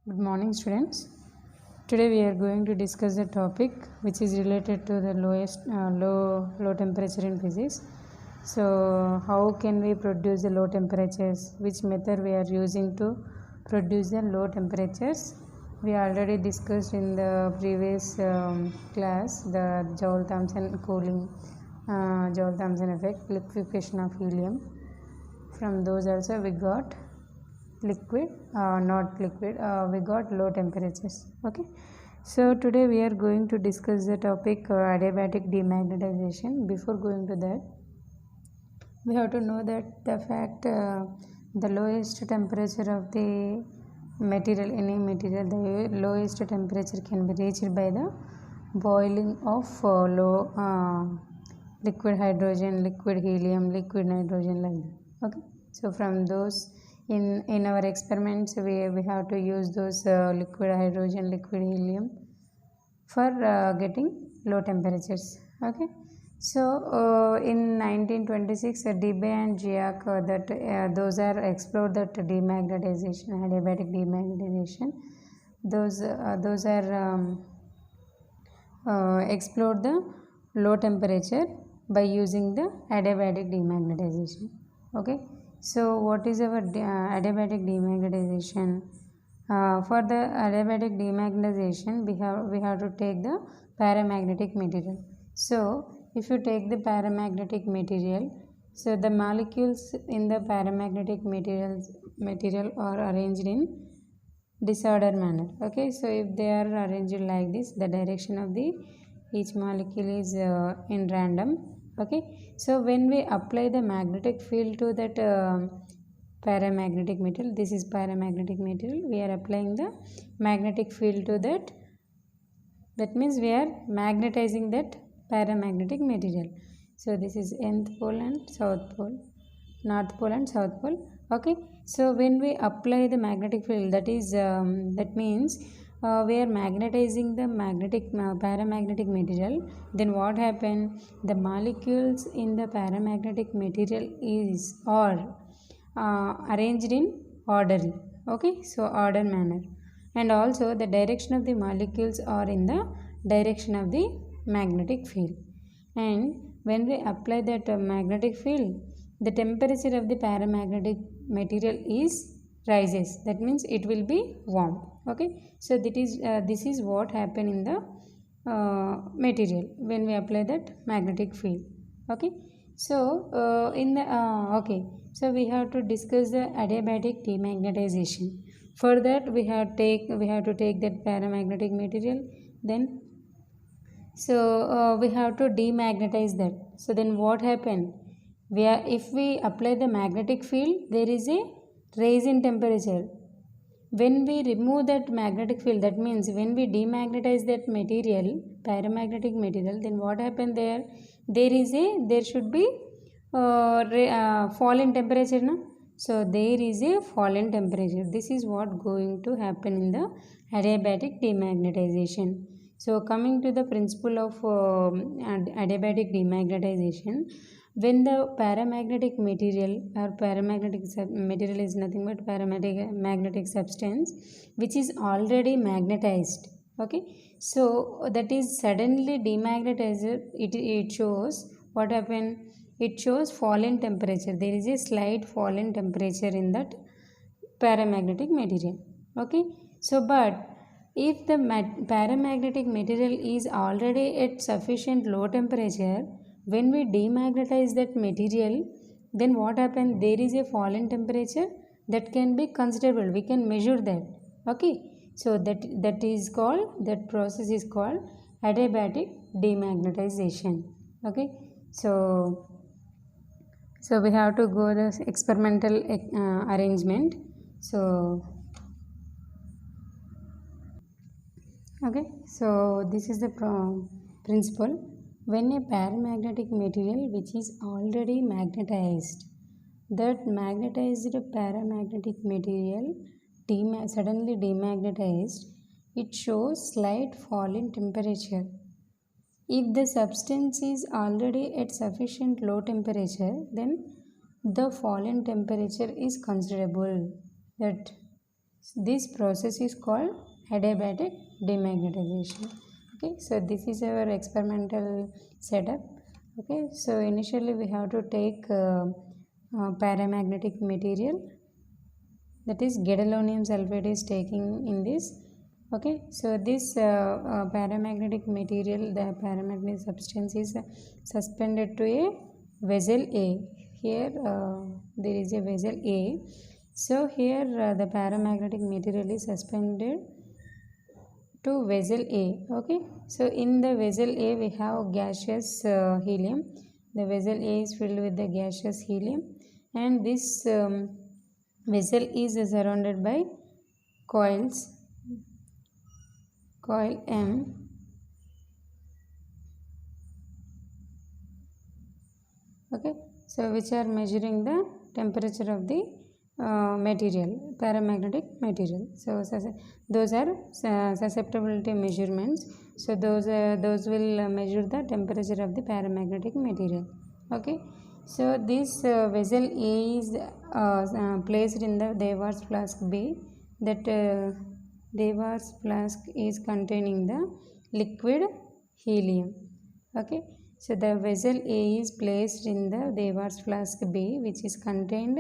Good morning, students. Today we are going to discuss a topic which is related to the low temperature in physics. So, how can we produce the low temperatures? Which method we are using to produce the low temperatures? We already discussed in the previous class the Joule-Thomson cooling, Joule-Thomson effect, liquefaction of helium. From those also we got liquid, not liquid, we got low temperatures. Okay, so today we are going to discuss the topic adiabatic demagnetization. Before going to that, we have to know that the fact the lowest temperature of the material, any material, the lowest temperature can be reached by the boiling of low liquid hydrogen, liquid helium, liquid nitrogen, like that. Okay, so from those in our experiments we have to use those liquid hydrogen, liquid helium for getting low temperatures. Okay, so in 1926 Debye and Giac those are explored that demagnetization, adiabatic demagnetization. Those are explored the low temperature by using the adiabatic demagnetization. Okay, so what is our adiabatic demagnetization? For the adiabatic demagnetization, we have to take the paramagnetic material. So if you take the paramagnetic material, so the molecules in the paramagnetic material are arranged in disorder manner. Okay, so if they are arranged like this, the direction of the each molecule is in random. Okay, so when we apply the magnetic field to that paramagnetic material, this is paramagnetic material, we are applying the magnetic field to that. That means we are magnetizing that paramagnetic material. So this is nth pole and south pole, north pole and south pole. Okay, so when we apply the magnetic field, that is that means we are magnetizing the paramagnetic material. Then what happen? The molecules in the paramagnetic material is or arranged in orderly. Okay, so order manner, and also the direction of the molecules are in the direction of the magnetic field. And when we apply that magnetic field, the temperature of the paramagnetic material is rises. That means it will be warm. Okay, so this is what happen in the material when we apply that magnetic field. Okay, so so we have to discuss the adiabatic demagnetization. For that we have to take that paramagnetic material, then we have to demagnetize that. So then what happened? If we apply the magnetic field, there is a rise in temperature. When we remove that magnetic field, that means when we demagnetize that material, paramagnetic material, then what happened there? There should be fall in temperature, no? So there is a fall in temperature. This is what going to happen in the adiabatic demagnetization. So coming to the principle of adiabatic demagnetization, when the paramagnetic material or material is nothing but magnetic substance which is already magnetized. Okay, so that is suddenly demagnetized, it shows what happened. It shows fall in temperature. There is a slight fall in temperature in that paramagnetic material. Okay, so but if the paramagnetic material is already at sufficient low temperature, when we demagnetize that material, then what happens? There is a fall in temperature that can be considerable. We can measure that. Okay, so that process is called adiabatic demagnetization. Okay, so we have to go the experimental arrangement. So okay, so this is the principle. When a paramagnetic material which is already magnetized, that magnetized paramagnetic material suddenly demagnetized, it shows slight fall in temperature. If the substance is already at sufficient low temperature, then the fall in temperature is considerable. This process is called adiabatic demagnetization. Okay, so this is our experimental setup. Okay, so initially we have to take paramagnetic material, that is gadolinium sulfate is taking in this. Okay, so this paramagnetic material, the paramagnetic substance is suspended to a vessel A. Here there is a vessel A. So here the paramagnetic material is suspended to vessel A. Okay, so in the vessel A we have gaseous helium. The vessel A is filled with the gaseous helium, and this vessel is surrounded by coils, coil M, okay, so which are measuring the temperature of the material, paramagnetic material. So those are susceptibility measurements. So those will measure the temperature of the paramagnetic material. Okay, so this vessel A is placed in the Devers flask B. That Devers flask is containing the liquid helium. Okay, so the vessel A is placed in the Devers flask B, which is contained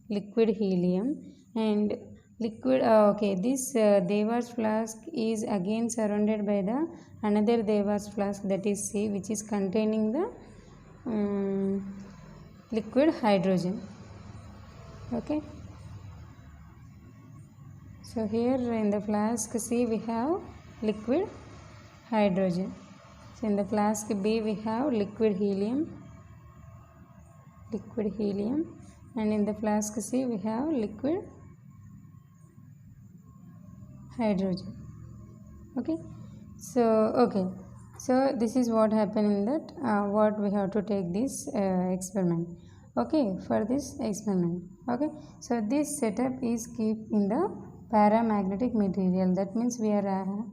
liquid helium, and liquid okay, this Devers flask is again surrounded by the another Devers flask, that is C, which is containing the liquid hydrogen. Okay, so here in the flask C we have liquid hydrogen. So in the flask B we have liquid helium, and in the flask C we have liquid hydrogen. Okay, so this is what happened in that what we have to take this experiment. Okay, for this experiment. Okay, so this setup is keep in the paramagnetic material. That means we are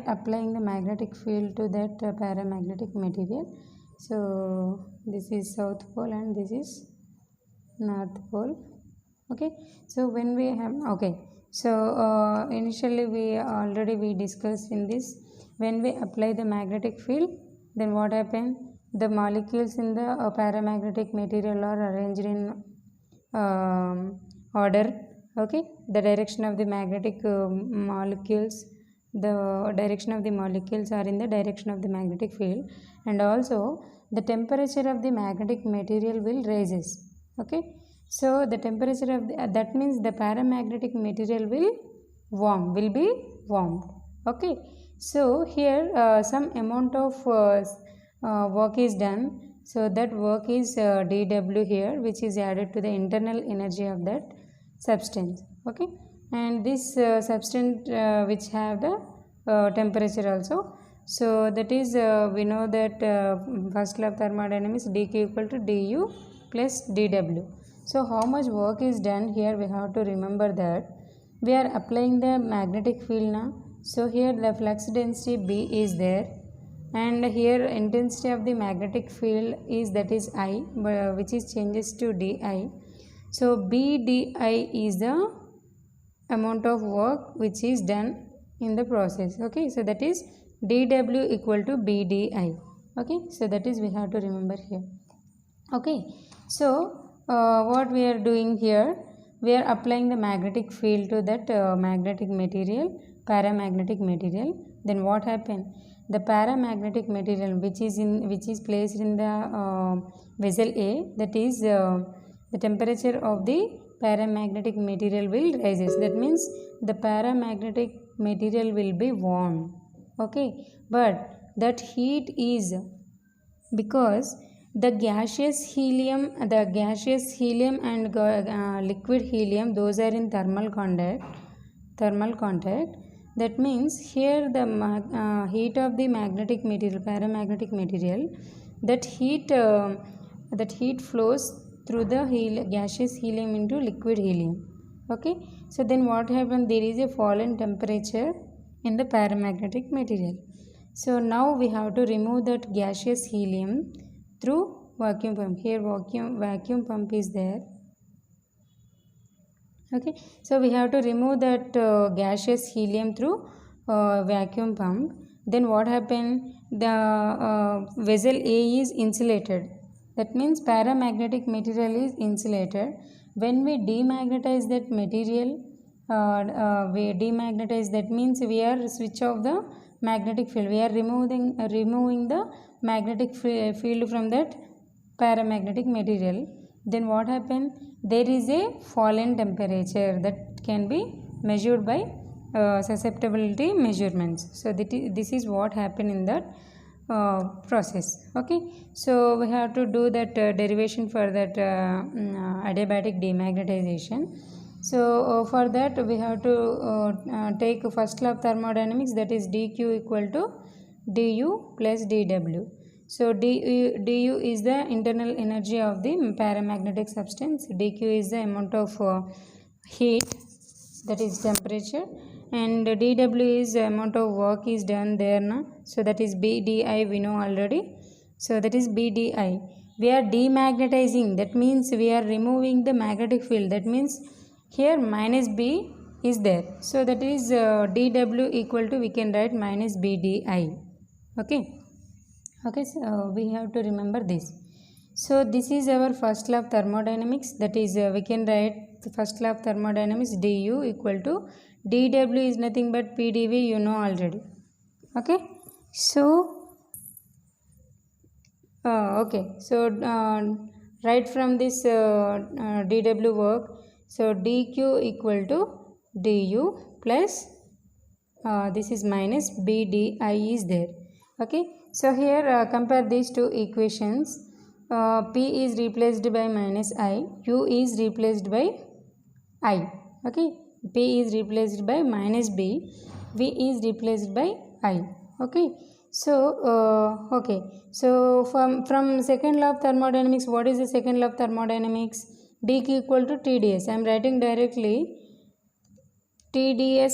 applying the magnetic field to that paramagnetic material. So this is south pole and this is north pole. Okay, so when we have so initially we discussed in this, when we apply the magnetic field, then what happens, the molecules in the paramagnetic material are arranged in order. Okay, the direction of the magnetic molecules, the direction of the molecules are in the direction of the magnetic field, and also the temperature of the magnetic material will rises. Okay, so the temperature of that means the paramagnetic material will be warmed. Okay, so here some amount of work is done. So that work is dW here, which is added to the internal energy of that substance. Okay, and this substance which have the temperature also. So that is we know that first law of thermodynamics, dq equal to du plus dw. So how much work is done here, we have to remember that we are applying the magnetic field now. So here the flux density B is there, and here intensity of the magnetic field is, that is I, which is changes to di. So B di is the amount of work which is done in the process. Okay, so that is dw equal to B di. Okay, so that is we have to remember here. Okay, so what we are doing here, we are applying the magnetic field to that magnetic material, paramagnetic material. Then what happened, the paramagnetic material which is placed in the vessel A, that is the temperature of the paramagnetic material will rises. That means the paramagnetic material will be warm. Okay, but that heat is because the gaseous helium and liquid helium, those are in thermal contact. That means here the heat of the magnetic material, paramagnetic material, that heat flows through the gaseous helium into liquid helium. Okay, so then what happened, there is a fall in temperature in the paramagnetic material. So now we have to remove that gaseous helium through vacuum pump. Here vacuum pump is there. Okay, so we have to remove that gaseous helium through vacuum pump. Then what happened? The vessel A is insulated. That means paramagnetic material is insulated. When we demagnetize that material, we demagnetize, that means we are switch off the magnetic field. We are removing the magnetic field from that paramagnetic material. Then what happened? There is a fall in temperature that can be measured by susceptibility measurements. So this is what happened in that process. Okay, so we have to do that derivation for that adiabatic demagnetization. So for that we have to take first law of thermodynamics, that is dq equal to du plus dw. So du is the internal energy of the paramagnetic substance, dq is the amount of heat, that is temperature, and dw is the amount of work is done there now. So that is bdi, we know already. So that is bdi. We are demagnetizing, that means we are removing the magnetic field, that means here minus b is there. So that is dw equal to, we can write minus bdi. Okay, so we have to remember this. So this is our first law of thermodynamics, that is we can write the first law of thermodynamics, du equal to dw is nothing but pdv, you know already. Okay, so right from this dw work, so dq equal to du plus this is minus bdi is there. Okay, so here compare these two equations. P is replaced by minus I, U is replaced by I. Okay, P is replaced by minus B, V is replaced by I. Okay, so from second law of thermodynamics, what is the second law of thermodynamics? dq equal to TdS. I am writing directly. TdS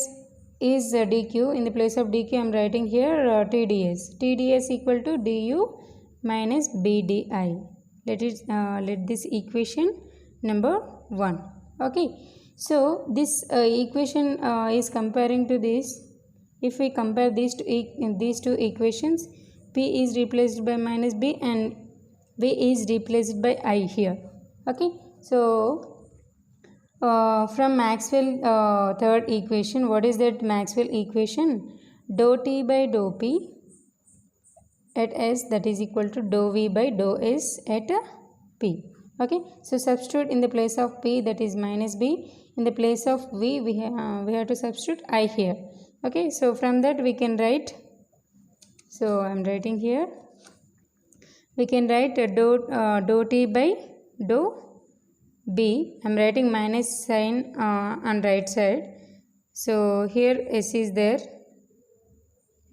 is dq. In the place of dq, I am writing here TdS. TdS equal to du minus bdi. Let this equation number 1. Okay, so this equation is comparing to this. If we compare these two equations, p is replaced by minus b and v is replaced by I here. Okay, so from Maxwell third equation, what is that Maxwell equation? Dou t by dou p at S, that is equal to dou v by dou S at p. Okay, so substitute in the place of p, that is minus b. In the place of v, we have to substitute I here. Okay, so from that we can write, so I am writing here, we can write dou t by dou b. I am writing minus sign on right side. So here S is there.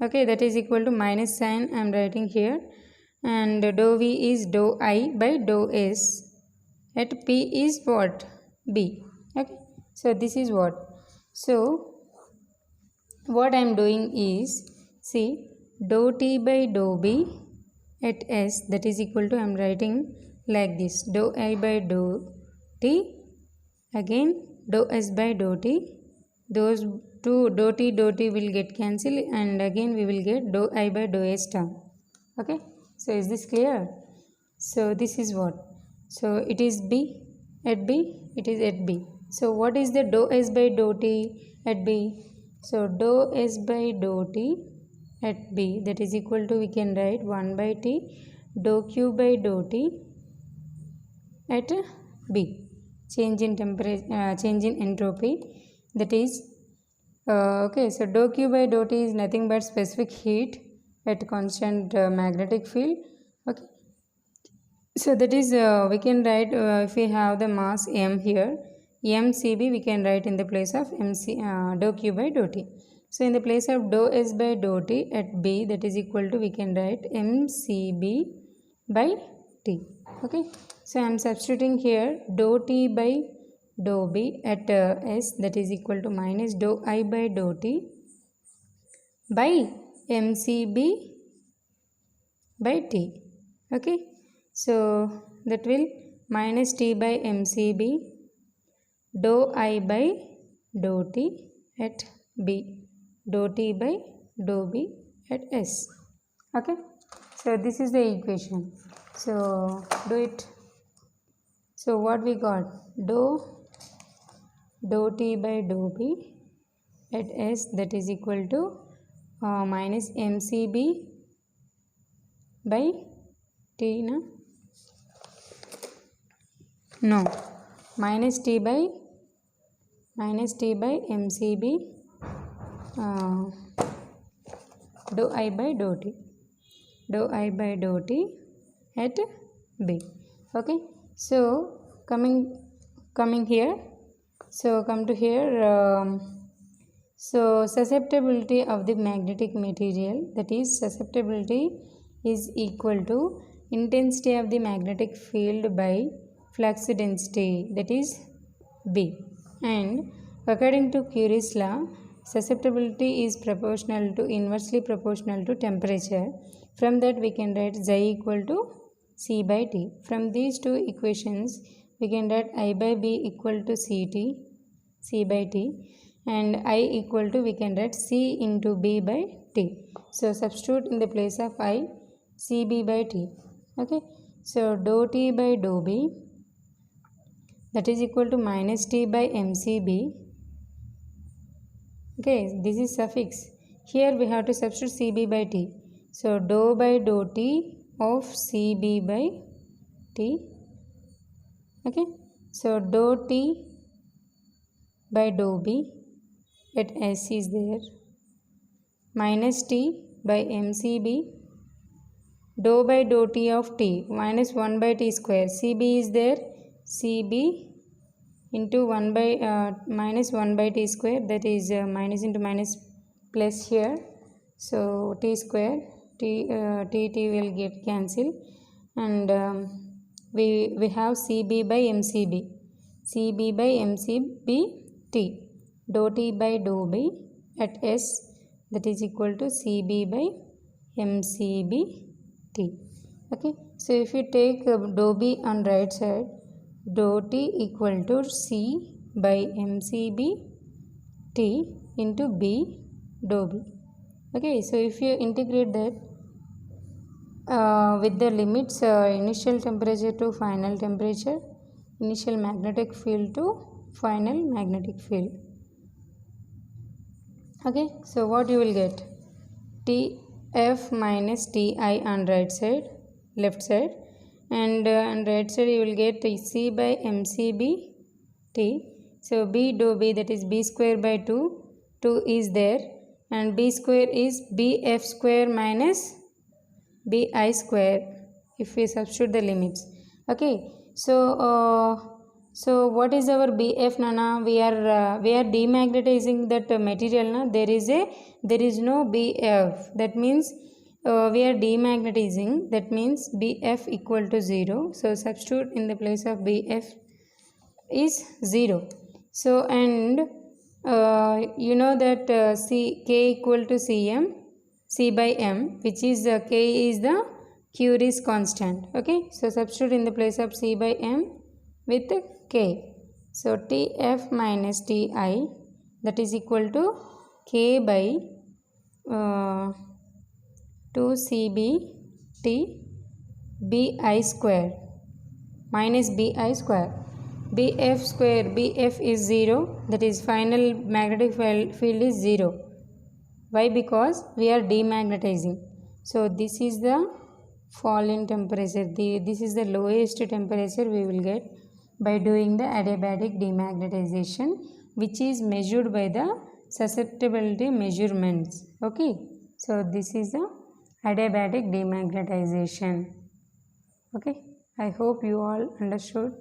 Okay, that is equal to minus sign I am writing here, and dou v is dou I by dou S at p is what? B. Okay, so this is what. So what I am doing is, see, dou t by dou b at S, that is equal to, I am writing like this, dou I by dou t, again dou S by dou t. Those two dou t will get cancelled, and again we will get dou I by dou S term. Okay, so is this clear? So this is what. So it is b at b, it is at b. So what is the dou S by dou t at b? So dou S by dou t at b, that is equal to, we can write 1 by t dou q by dou t at b. Change in temperature, change in entropy, that is okay, so dou q by dou t is nothing but specific heat at constant magnetic field. Okay, so that is we can write, if we have the mass m here, mcb we can write in the place of dou q by dou t. So in the place of dou S by dou t at b, that is equal to, we can write mcb by t. Okay, so I am substituting here dou t by dou b at S, that is equal to minus dou I by dou t by mcb by t. Okay, so that will minus t by mcb dou I by dou T at B, dou T by dou B at S. Okay, so this is the equation. So do it. So what we got? Dou T by dou B at S, that is equal to minus MCB by T, no, minus T by MCB dou I by dou T, dou I by dou T at B. Okay, so coming here, so come to here. So susceptibility of the magnetic material, that is susceptibility is equal to intensity of the magnetic field by flux density, that is B. And according to Curie's law, susceptibility is inversely proportional to temperature. From that we can write Xi equal to C by T. From these two equations we can write I by B equal to C by T, and I equal to, we can write C into B by T. So substitute in the place of I, CB by T. Okay, so dou T by dou B, that is equal to minus T by MCB. Okay, this is suffix. Here we have to substitute CB by T. So dou by dou T of CB by T. Okay, so dou T by dou B at S is there, minus T by MCB, dou by dou T of T minus 1 by T square, CB is there, CB into 1 by minus 1 by T square, that is minus into minus plus here, so T square, T will get cancelled, and we have CB by MCB, CB by MCB T, dou T by dou B at S, that is equal to CB by MCB T. Okay, so if you take dou B on right side, dou T equal to C by MCB T into B dou B. Okay, so if you integrate that with the limits initial temperature to final temperature, initial magnetic field to final magnetic field. Okay, so what you will get? Tf minus Ti on right side, left side, and on right side you will get C by MCB T. So B dou B, that is B square by 2 is there, and B square is BF square minus BI square if we substitute the limits. Okay, so what is our BF, Nana? We are demagnetizing that material, na? There is no BF, that means we are demagnetizing, that means BF equal to 0. So substitute in the place of BF is 0. So and you know that K equal to C by M, which is K is the Curie's constant. Okay, so substitute in the place of C by M with K. So Tf minus Ti, that is equal to K by 2CB T Bi square minus Bi square. Bf square, Bf is 0, that is final magnetic field is 0. Why? Because we are demagnetizing. So this is the fall in temperature. This is the lowest temperature we will get by doing the adiabatic demagnetization, which is measured by the susceptibility measurements. Okay, so this is the adiabatic demagnetization. Okay, I hope you all understood.